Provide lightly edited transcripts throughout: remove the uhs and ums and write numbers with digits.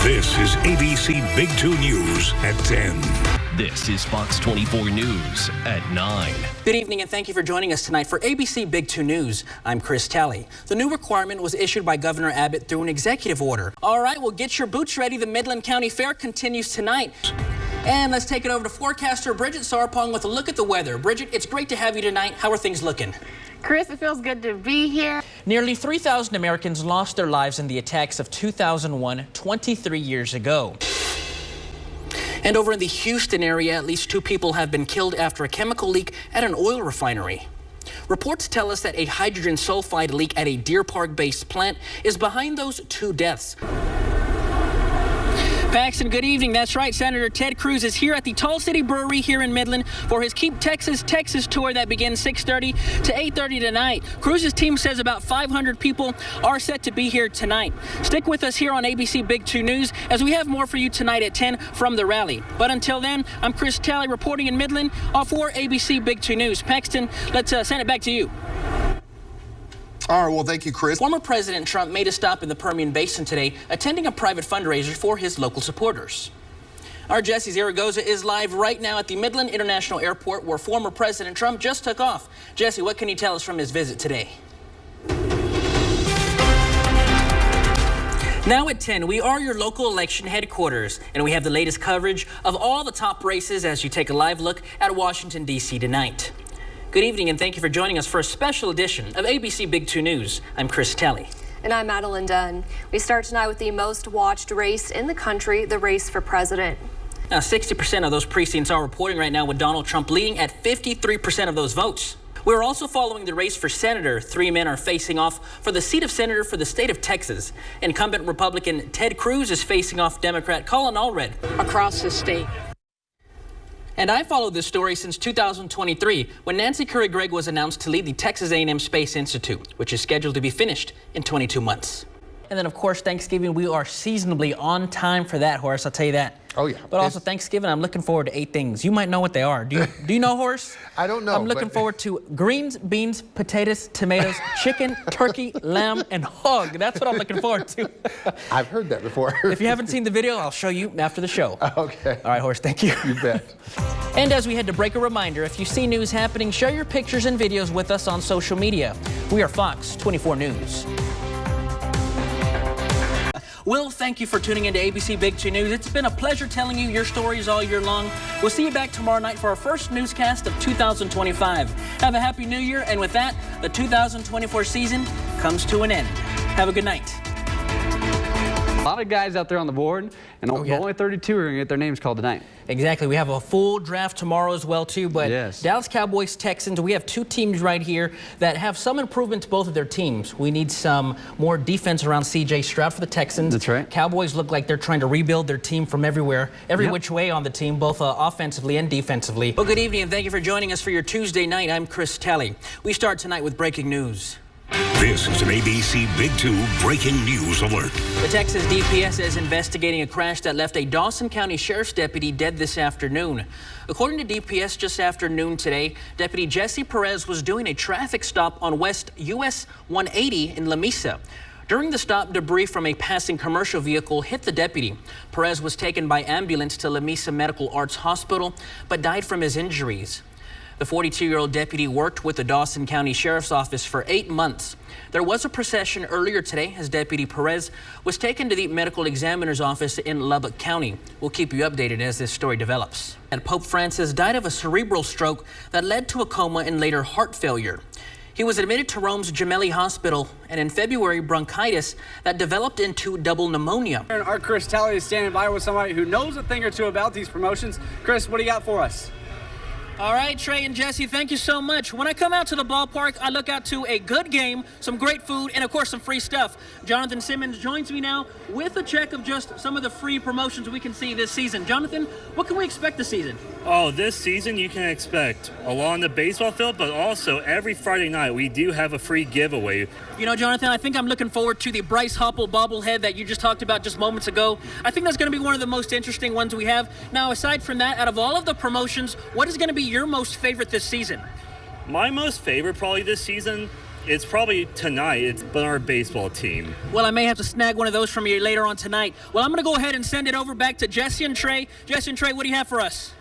This is ABC Big 2 News at 10. This is Fox 24 News at 9. Good evening and thank you for joining us tonight for ABC Big 2 News. I'm Chris Talley. The new requirement was issued by Governor Abbott through an executive order. All right, well, get your boots ready. The Midland County Fair continues tonight. And let's take it over to forecaster Bridget Sarpong with a look at the weather. Bridget, it's great to have you tonight. How are things looking? Chris, it feels good to be here. Nearly 3,000 Americans lost their lives in the attacks of 2001, 23 years ago. And over in the Houston area, at least 2 people have been killed after a chemical leak at an oil refinery. Reports tell us that a hydrogen sulfide leak at a Deer Park-based plant is behind those 2 deaths. Paxton, good evening. That's right. Senator Ted Cruz is here at the Tall City Brewery here in Midland for his Keep Texas, Texas tour that begins 6:30 to 8:30 tonight. Cruz's team says about 500 people are set to be here tonight. Stick with us here on ABC Big 2 News as we have more for you tonight at 10 from the rally. But until then, I'm Chris Talley reporting in Midland for ABC Big 2 News. Paxton, let's send it back to you. All right, well, thank you, Chris. Former President Trump made a stop in the Permian Basin today, attending a private fundraiser for his local supporters. Our Jesse Zaragoza is live right now at the Midland International Airport, where former President Trump just took off. Jesse, what can you tell us from his visit today? Now at 10, we are your local election headquarters, and we have the latest coverage of all the top races as you take a live look at Washington, D.C. tonight. Good evening, and thank you for joining us for a special edition of ABC Big 2 News. I'm Chris Talley. And I'm Madeline Dunn. We start tonight with the most watched race in the country, the race for president. Now, 60% of those precincts are reporting right now with Donald Trump leading at 53% of those votes. We're also following the race for senator. 3 men are facing off for the seat of senator for the state of Texas. Incumbent Republican Ted Cruz is facing off Democrat Colin Allred across the state. And I followed this story since 2023 when Nancy Curry Gregg was announced to lead the Texas A&M Space Institute, which is scheduled to be finished in 22 months. And then, of course, Thanksgiving, we are seasonably on time for that, Horace, I'll tell you that. Oh, yeah. But also Thanksgiving, I'm looking forward to 8 things. You might know what they are. Do you know, Horace? I don't know. I'm looking forward to greens, beans, potatoes, tomatoes, chicken, turkey, lamb, and hog. That's what I'm looking forward to. I've heard that before. If you haven't seen the video, I'll show you after the show. Okay. All right, Horace, thank you. You bet. And as we head to break, a reminder, if you see news happening, share your pictures and videos with us on social media. We are Fox 24 News. Will, thank you for tuning into ABC Big 2 News. It's been a pleasure telling you your stories all year long. We'll see you back tomorrow night for our first newscast of 2025. Have a happy new year, and with that, the 2024 season comes to an end. Have a good night. A lot of guys out there on the board, and only 32 are going to get their names called tonight. Exactly. We have a full draft tomorrow as well, too. But yes. Dallas Cowboys, Texans, we have 2 teams right here that have some improvement to both of their teams. We need some more defense around C.J. Stroud for the Texans. That's right. Cowboys look like they're trying to rebuild their team from everywhere, which way on the team, both offensively and defensively. Well, good evening, and thank you for joining us for your Tuesday night. I'm Chris Talley. We start tonight with breaking news. This is an ABC Big 2 breaking news alert. The Texas DPS is investigating a crash that left a Dawson County Sheriff's deputy dead this afternoon. According to DPS, just after noon today, Deputy Jesse Perez was doing a traffic stop on West US 180 in La Mesa. During the stop, debris from a passing commercial vehicle hit the deputy. Perez was taken by ambulance to La Mesa Medical Arts Hospital, but died from his injuries. The 42-year-old deputy worked with the Dawson County Sheriff's Office for 8 months. There was a procession earlier today as Deputy Perez was taken to the medical examiner's office in Lubbock County. We'll keep you updated as this story develops. And Pope Francis died of a cerebral stroke that led to a coma and later heart failure. He was admitted to Rome's Gemelli Hospital, and in February, bronchitis that developed into double pneumonia. Our Chris Talley is standing by with somebody who knows a thing or two about these promotions. Chris, what do you got for us? All right, Trey and Jesse, thank you so much. When I come out to the ballpark, I look out to a good game, some great food, and of course some free stuff. Jonathan Simmons joins me now with a check of just some of the free promotions we can see this season. Jonathan, what can we expect this season? Oh, this season you can expect along the baseball field, but also every Friday night we do have a free giveaway. You know, Jonathan, I think I'm looking forward to the Bryce Hoppel bobblehead that you just talked about just moments ago. I think that's going to be one of the most interesting ones we have. Now, aside from that, out of all of the promotions, what is going to be your most favorite this season? My most favorite probably this season It's probably tonight. It's been our baseball team. Well, I may have to snag one of those from you later on tonight. Well, I'm going to go ahead and send it over back to Jesse and Trey. Jesse and Trey, what do you have for us?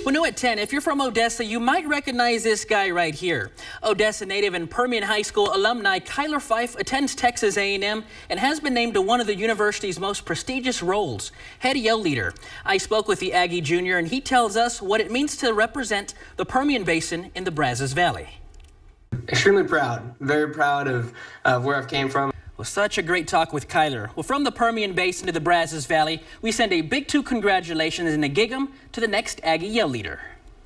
Well, new at 10, if you're from Odessa, you might recognize this guy right here. Odessa native and Permian High School alumni Kyler Fife attends Texas A&M and has been named to one of the university's most prestigious roles, head yell leader. I spoke with the Aggie Jr., and he tells us what it means to represent the Permian Basin in the Brazos Valley. Extremely proud, very proud of where I've came from. Well, such a great talk with Kyler. Well, from the Permian Basin to the Brazos Valley, we send a big 2 congratulations and a gig 'em to the next Aggie yell leader.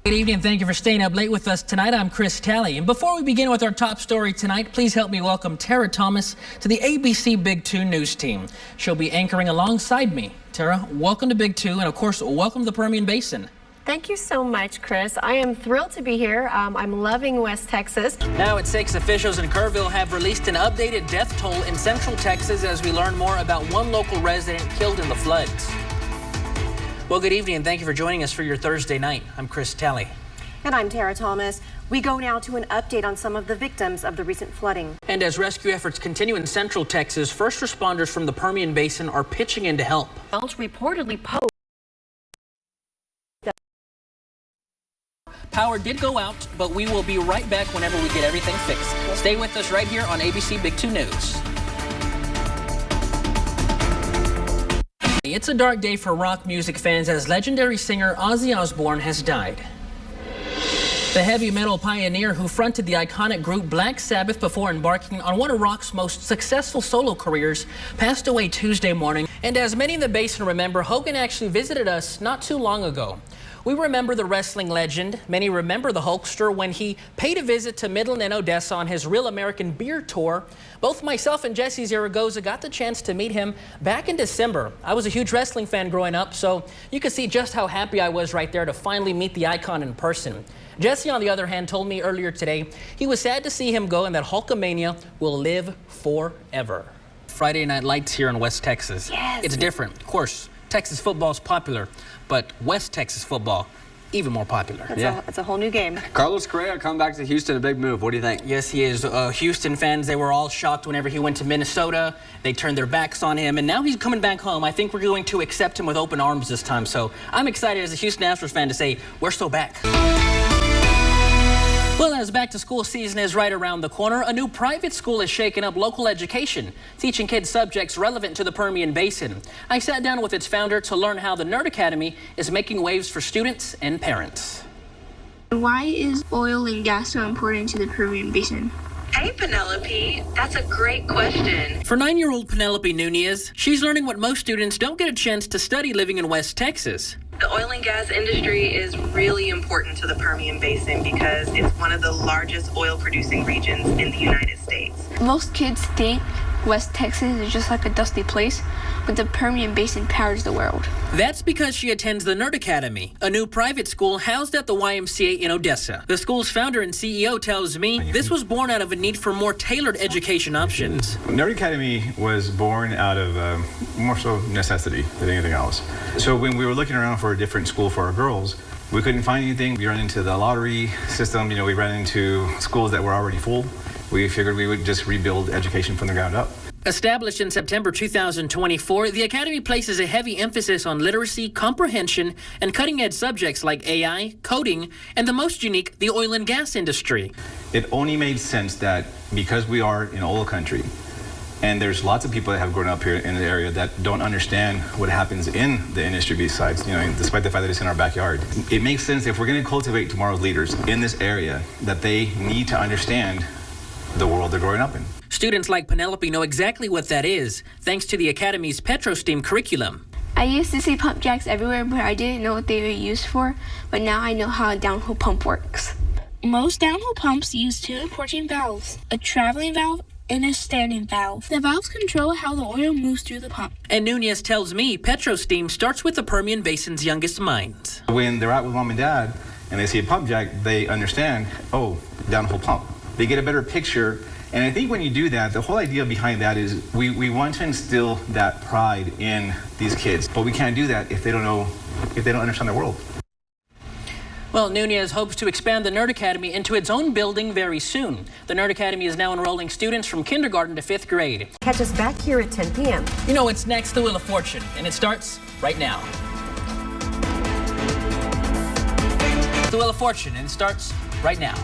Good evening, and thank you for staying up late with us tonight. I'm Chris Talley, and before we begin with our top story tonight, please help me welcome Tara Thomas to the ABC Big 2 news team. She'll be anchoring alongside me. Tara, welcome to Big 2, and of course, welcome to the Permian Basin. Thank you so much, Chris. I am thrilled to be here. I'm loving West Texas. Now at 6, officials in Kerrville have released an updated death toll in Central Texas as we learn more about one local resident killed in the floods. Well, good evening, and thank you for joining us for your Thursday night. I'm Chris Talley. And I'm Tara Thomas. We go now to an update on some of the victims of the recent flooding. And as rescue efforts continue in Central Texas, first responders from the Permian Basin are pitching in to help. Reportedly posed. Power did go out, but we will be right back whenever we get everything fixed. Stay with us right here on ABC Big 2 News. It's a dark day for rock music fans as legendary singer Ozzy Osbourne has died. The heavy metal pioneer who fronted the iconic group Black Sabbath before embarking on one of rock's most successful solo careers passed away Tuesday morning. And as many in the Basin remember, Hogan actually visited us not too long ago. We remember the wrestling legend. Many remember the Hulkster when he paid a visit to Midland and Odessa on his Real American Beer Tour. Both myself and Jesse Zaragoza got the chance to meet him back in December. I was a huge wrestling fan growing up, so you could see just how happy I was right there to finally meet the icon in person. Jesse, on the other hand, told me earlier today he was sad to see him go and that Hulkamania will live forever. Friday Night Lights here in West Texas. Yes. It's different. Of course, Texas football is popular, but West Texas football, even more popular. It's a whole new game. Carlos Correa come back to Houston, a big move. What do you think? Yes, he is. Houston fans, they were all shocked whenever he went to Minnesota. They turned their backs on him, and now he's coming back home. I think we're going to accept him with open arms this time. So I'm excited as a Houston Astros fan to say, we're still back. Well, as back-to-school season is right around the corner, a new private school is shaking up local education, teaching kids subjects relevant to the Permian Basin. I sat down with its founder to learn how the Nerd Academy is making waves for students and parents. Why is oil and gas so important to the Permian Basin? Hey, Penelope. That's a great question. For 9-year-old Penelope Nunez, she's learning what most students don't get a chance to study living in West Texas. The oil and gas industry is really important to the Permian Basin because it's one of the largest oil-producing regions in the United States. Most kids think West Texas is just like a dusty place, but the Permian Basin powers the world. That's because she attends the Nerd Academy, a new private school housed at the YMCA in Odessa. The school's founder and CEO tells me this was born out of a need for more tailored education options. Nerd Academy was born out of more so necessity than anything else. So when we were looking around for a different school for our girls, we couldn't find anything. We ran into the lottery system, we ran into schools that were already full. We figured we would just rebuild education from the ground up. Established in September 2024, the Academy places a heavy emphasis on literacy, comprehension, and cutting-edge subjects like AI, coding, and the most unique, the oil and gas industry. It only made sense that because we are in oil country, and there's lots of people that have grown up here in the area that don't understand what happens in the industry besides, despite the fact that it's in our backyard. It makes sense if we're going to cultivate tomorrow's leaders in this area that they need to understand the world they're growing up in. Students like Penelope know exactly what that is, thanks to the Academy's PetroSteam curriculum. I used to see pump jacks everywhere, but I didn't know what they were used for, but now I know how a downhole pump works. Most downhole pumps use 2 important valves, a traveling valve and a standing valve. The valves control how the oil moves through the pump. And Nunez tells me PetroSteam starts with the Permian Basin's youngest minds. When they're out with mom and dad and they see a pump jack, they understand, oh, downhole pump. They get a better picture. And I think when you do that, the whole idea behind that is we want to instill that pride in these kids. But we can't do that if they don't understand the world. Well, Nunez hopes to expand the Nerd Academy into its own building very soon. The Nerd Academy is now enrolling students from kindergarten to 5th grade. Catch us back here at 10 p.m. You know what's next? The Wheel of Fortune, and it starts right now. The Wheel of Fortune, and it starts right now.